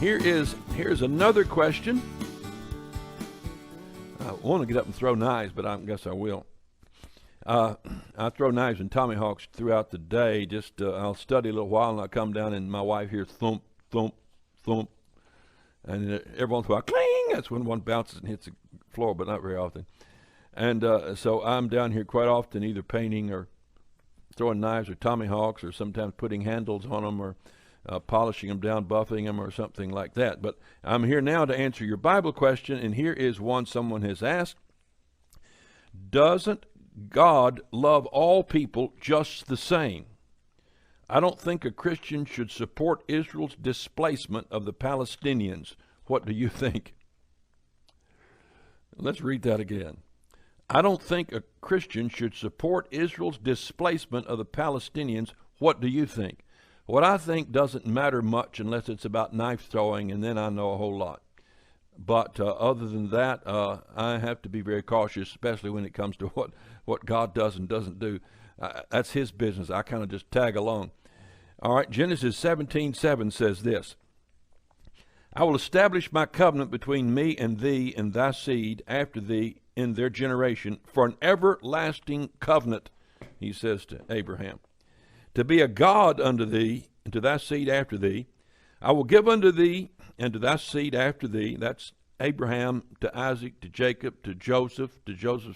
Here's another question. I want to get up and throw knives, but I guess I will. I throw knives and tomahawks throughout the day. I'll study a little while, and I'll come down, and my wife hears thump, thump, thump. And every once in a while, cling! That's when one bounces and hits the floor, but not very often. And so I'm down here quite often, either painting or throwing knives or tomahawks, or sometimes putting handles on them, or polishing them down, buffing them, or something like that. But I'm here now to answer your Bible question, and here is one someone has asked. Doesn't God love all people just the same? I don't think a Christian should support Israel's displacement of the Palestinians. What do you think? Let's read that again. I don't think a Christian should support Israel's displacement of the Palestinians. What do you think? What I think doesn't matter much unless it's about knife throwing, and then I know a whole lot. But other than that, I have to be very cautious, especially when it comes to what God does and doesn't do. That's his business. I kind of just tag along. All right, Genesis 17:7 says this. I will establish my covenant between me and thee and thy seed after thee in their generation for an everlasting covenant, he says to Abraham. To be a God unto thee and to thy seed after thee. I will give unto thee and to thy seed after thee. That's Abraham to Isaac to Jacob to Joseph's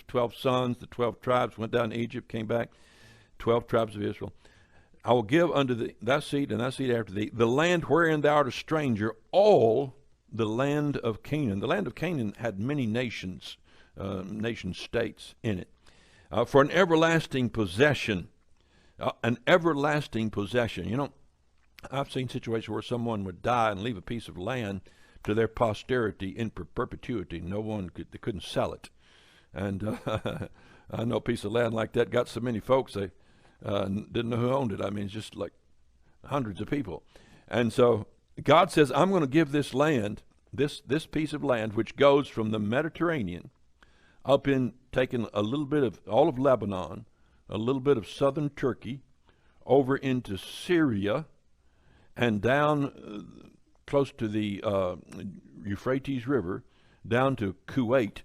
12 sons. The 12 tribes went down to Egypt, came back. 12 tribes of Israel. I will give unto thy seed and thy seed after thee the land wherein thou art a stranger, all the land of Canaan. The land of Canaan had many nations, nation states in it, for an everlasting possession. An everlasting possession. You know, I've seen situations where someone would die and leave a piece of land to their posterity in perpetuity. They couldn't sell it. And I know a piece of land like that got so many folks they didn't know who owned it. I mean, it's just like hundreds of people. And so God says, I'm going to give this land, this piece of land, which goes from the Mediterranean up in, taking a little bit of all of Lebanon, a little bit of southern Turkey, over into Syria, and down close to the Euphrates River, down to Kuwait,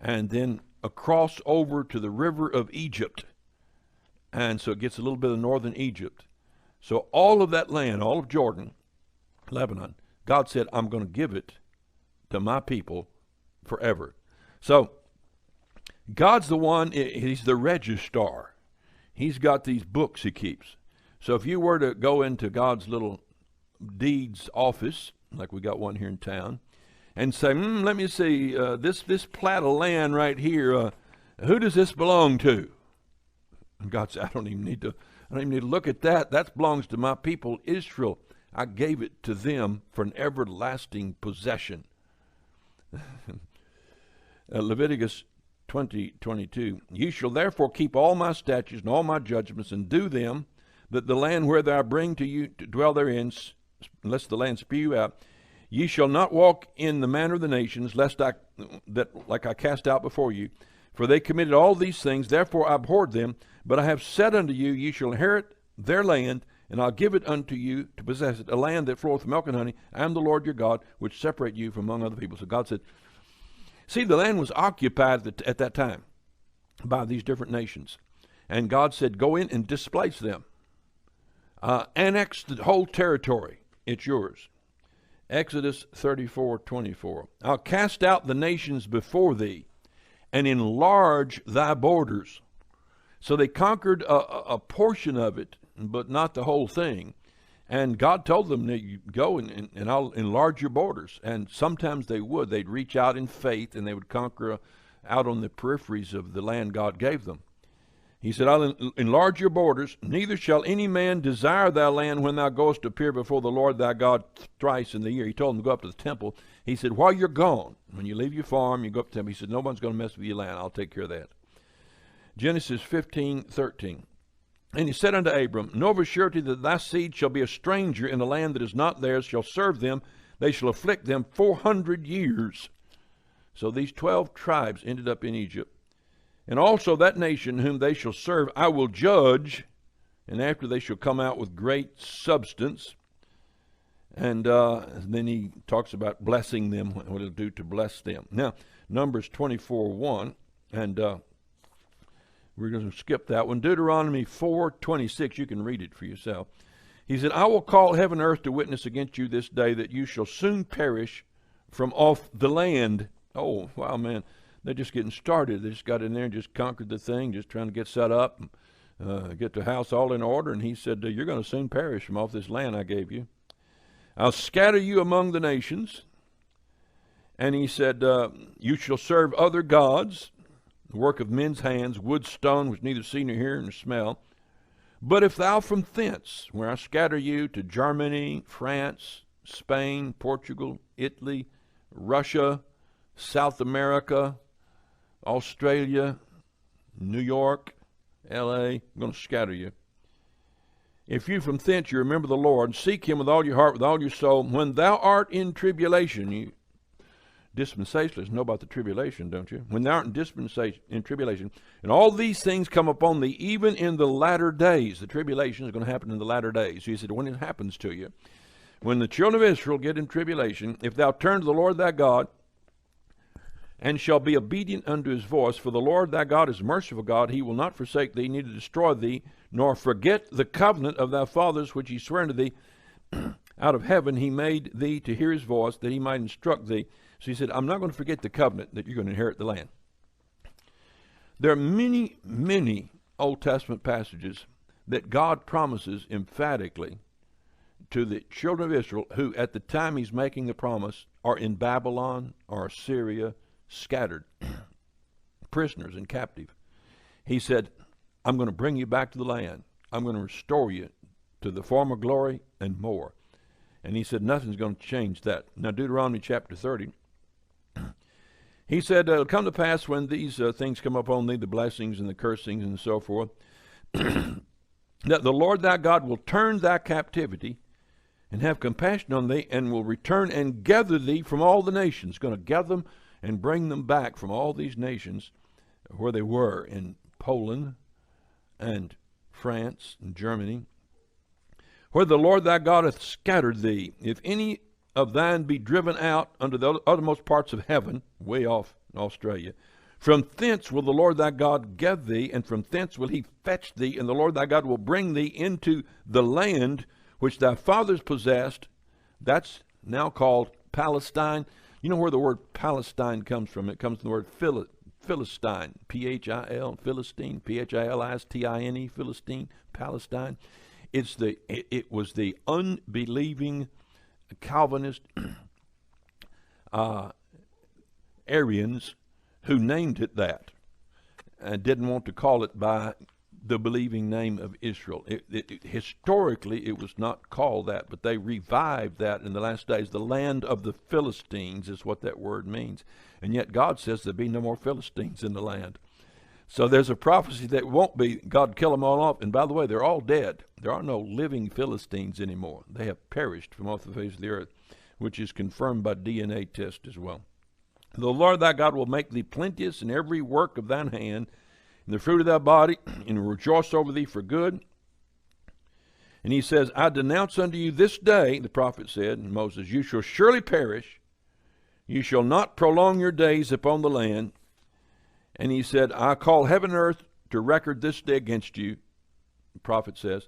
and then across over to the river of Egypt. And so it gets a little bit of northern Egypt. So all of that land, all of Jordan, Lebanon, God said, I'm going to give it to my people forever. So God's the one, he's the registrar. He's got these books he keeps. So if you were to go into God's little deeds office, like we got one here in town, and say, let me see, this plat of land right here, who does this belong to? And God said, I don't even need to look at that. That belongs to my people, Israel. I gave it to them for an everlasting possession. Leviticus 20:22. Ye shall therefore keep all my statutes and all my judgments, and do them, that the land where I bring to you to dwell therein, lest the land spew you out, ye shall not walk in the manner of the nations, lest I cast out before you. For they committed all these things, therefore I abhorred them. But I have said unto you, ye shall inherit their land, and I'll give it unto you to possess it, a land that floweth with milk and honey. I am the Lord your God, which separate you from among other people. So God said, see, the land was occupied at that time by these different nations. And God said, go in and displace them. Annex the whole territory. It's yours. Exodus 34:24. I'll cast out the nations before thee, and enlarge thy borders. So they conquered a portion of it, but not the whole thing. And God told them, you go and I'll enlarge your borders. And sometimes they would. They'd reach out in faith, and they would conquer out on the peripheries of the land God gave them. He said, I'll enlarge your borders. Neither shall any man desire thy land when thou goest to appear before the Lord thy God thrice in the year. He told them to go up to the temple. He said, while you're gone, when you leave your farm, you go up to the temple. He said, no one's going to mess with your land. I'll take care of that. Genesis 15:13. And he said unto Abram, know of a surety that thy seed shall be a stranger in a land that is not theirs, shall serve them, they shall afflict them 400 years. So these 12 tribes ended up in Egypt. And also that nation whom they shall serve I will judge, and after they shall come out with great substance. And then he talks about blessing them, what it'll do to bless them. Now, Numbers 24:1, and we're going to skip that one. Deuteronomy 4:26, you can read it for yourself. He said, I will call heaven and earth to witness against you this day that you shall soon perish from off the land. Oh, wow, man. They're just getting started. They just got in there and just conquered the thing, just trying to get set up, get the house all in order. And he said, you're going to soon perish from off this land I gave you. I'll scatter you among the nations. And he said, you shall serve other gods, the work of men's hands, wood, stone, which neither see nor hear nor smell. But if thou from thence, where I scatter you to Germany, France, Spain, Portugal, Italy, Russia, South America, Australia, New York, L.A., I'm going to scatter you. If you from thence you remember the Lord, seek him with all your heart, with all your soul, when thou art in tribulation, you dispensationalists know about the tribulation, don't you? When thou art in dispensation, in tribulation, and all these things come upon thee, even in the latter days. The tribulation is going to happen in the latter days. So he said, when it happens to you, when the children of Israel get in tribulation, if thou turn to the Lord thy God, and shall be obedient unto his voice, for the Lord thy God is merciful God, he will not forsake thee, neither destroy thee, nor forget the covenant of thy fathers, which he sware unto thee. Out of heaven he made thee to hear his voice, that he might instruct thee. So he said, I'm not going to forget the covenant that you're going to inherit the land. There are many, many Old Testament passages that God promises emphatically to the children of Israel, who at the time he's making the promise are in Babylon or Syria, scattered, prisoners and captive. He said, I'm going to bring you back to the land. I'm going to restore you to the former glory and more. And he said, nothing's going to change that. Now, Deuteronomy chapter 30, he said, it'll come to pass when these things come upon thee, the blessings and the cursings and so forth, that the Lord thy God will turn thy captivity and have compassion on thee, and will return and gather thee from all the nations. Going to gather them and bring them back from all these nations where they were, in Poland and France and Germany, where the Lord thy God hath scattered thee. If any of thine be driven out unto the uttermost parts of heaven, way off in Australia, from thence will the Lord thy God gather thee, and from thence will he fetch thee, and the Lord thy God will bring thee into the land which thy fathers possessed. That's now called Palestine. You know where the word Palestine comes from? It comes from the word Philistine, P-H-I-L, Philistine, P-H-I-L-I-S-T-I-N-E, Philistine, Palestine. It was the unbelieving Calvinist Arians who named it that, and didn't want to call it by the believing name of Israel. Historically, it was not called that, but they revived that in the last days. The land of the Philistines is what that word means. And yet God says there'll be no more Philistines in the land. So there's a prophecy that won't be, God kill them all off. And by the way, they're all dead. There are no living Philistines anymore. They have perished from off the face of the earth, which is confirmed by DNA test as well. The Lord thy God will make thee plenteous in every work of thine hand, in the fruit of thy body, and will rejoice over thee for good. And he says, I denounce unto you this day, the prophet said, and Moses, you shall surely perish. You shall not prolong your days upon the land. And he said, I call heaven and earth to record this day against you, the prophet says,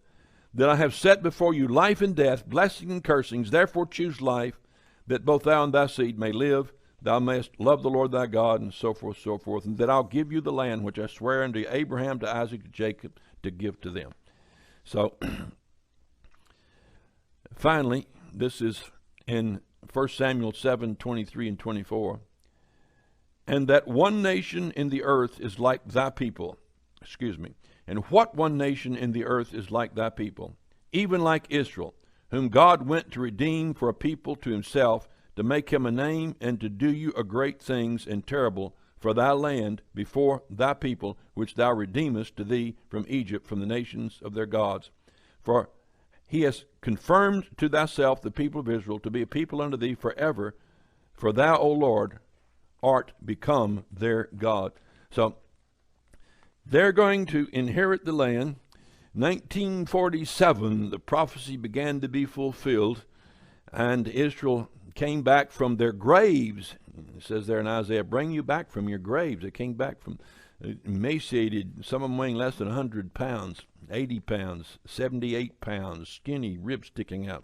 that I have set before you life and death, blessings and cursings. Therefore choose life, that both thou and thy seed may live. Thou mayest love the Lord thy God, and so forth, and that I'll give you the land which I swear unto Abraham, to Isaac, to Jacob, to give to them. So, finally, this is in 1 Samuel 7:23 and 24. And that one nation in the earth is like thy people. And what one nation in the earth is like thy people? Even like Israel, whom God went to redeem for a people to himself, to make him a name, and to do you a great things and terrible for thy land before thy people, which thou redeemest to thee from Egypt, from the nations of their gods. For he has confirmed to thyself the people of Israel to be a people unto thee forever, for thou, O Lord, art become their God. So they're going to inherit the land. 1947, the prophecy began to be fulfilled. And Israel came back from their graves. It says there in Isaiah, bring you back from your graves. They came back from emaciated, some of them weighing less than 100 pounds, 80 pounds, 78 pounds, skinny, ribs sticking out.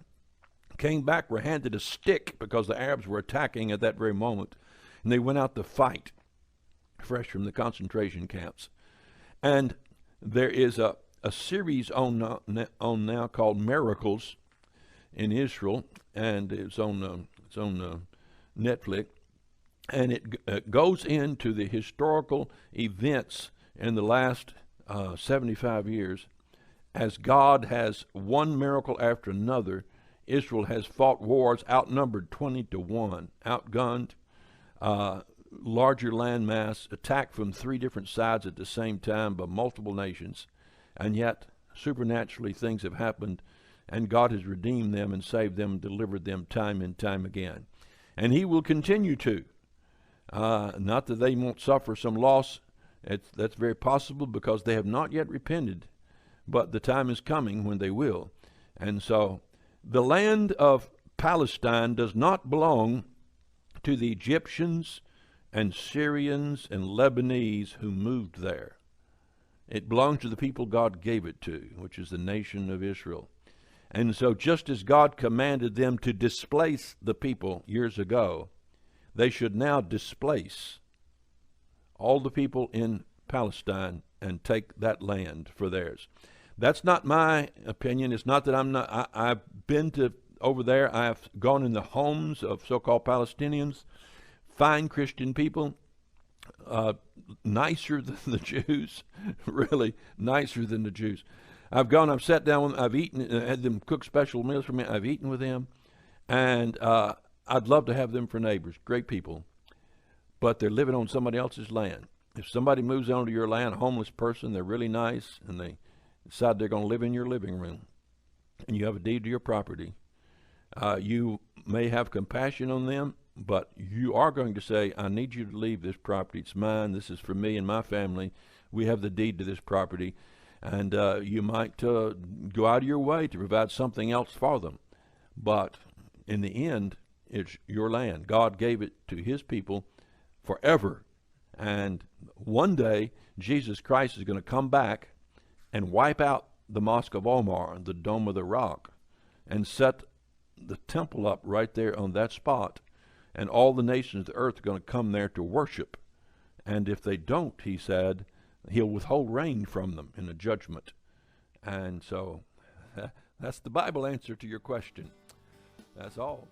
Came back, were handed a stick because the Arabs were attacking at that very moment. And they went out to fight, fresh from the concentration camps. And there is a series on now called Miracles in Israel, and it's on Netflix, and it goes into the historical events in the last 75 years. As God has one miracle after another, Israel has fought wars outnumbered 20-1, outgunned, larger landmass, attacked from 3 different sides at the same time by multiple nations, and yet supernaturally things have happened, and God has redeemed them and saved them and delivered them time and time again. And he will continue to. Not that they won't suffer some loss. That's very possible because they have not yet repented, but the time is coming when they will. And so the land of Palestine does not belong to the Egyptians and Syrians and Lebanese who moved there. It belongs to the people God gave it to, which is the nation of Israel. And so just as God commanded them to displace the people years ago, they should now displace all the people in Palestine and take that land for theirs. That's not my opinion. It's not that I've been to over there. I've gone in the homes of so-called Palestinians, fine Christian people, nicer than the Jews, really nicer than the Jews. I've sat down with them, I've eaten, had them cook special meals for me, I've eaten with them, and I'd love to have them for neighbors, great people, but they're living on somebody else's land. If somebody moves onto your land, a homeless person, they're really nice, and they decide they're going to live in your living room, and you have a deed to your property, you may have compassion on them, but you are going to say, I need you to leave this property. It's mine. This is for me and my family. We have the deed to this property. And you might go out of your way to provide something else for them. But in the end, it's your land. God gave it to his people forever. And one day, Jesus Christ is going to come back and wipe out the Mosque of Omar, the Dome of the Rock, and set the temple up right there on that spot. And all the nations of the earth are going to come there to worship. And if they don't, he said, he'll withhold rain from them in a judgment. And so that's the Bible answer to your question. That's all.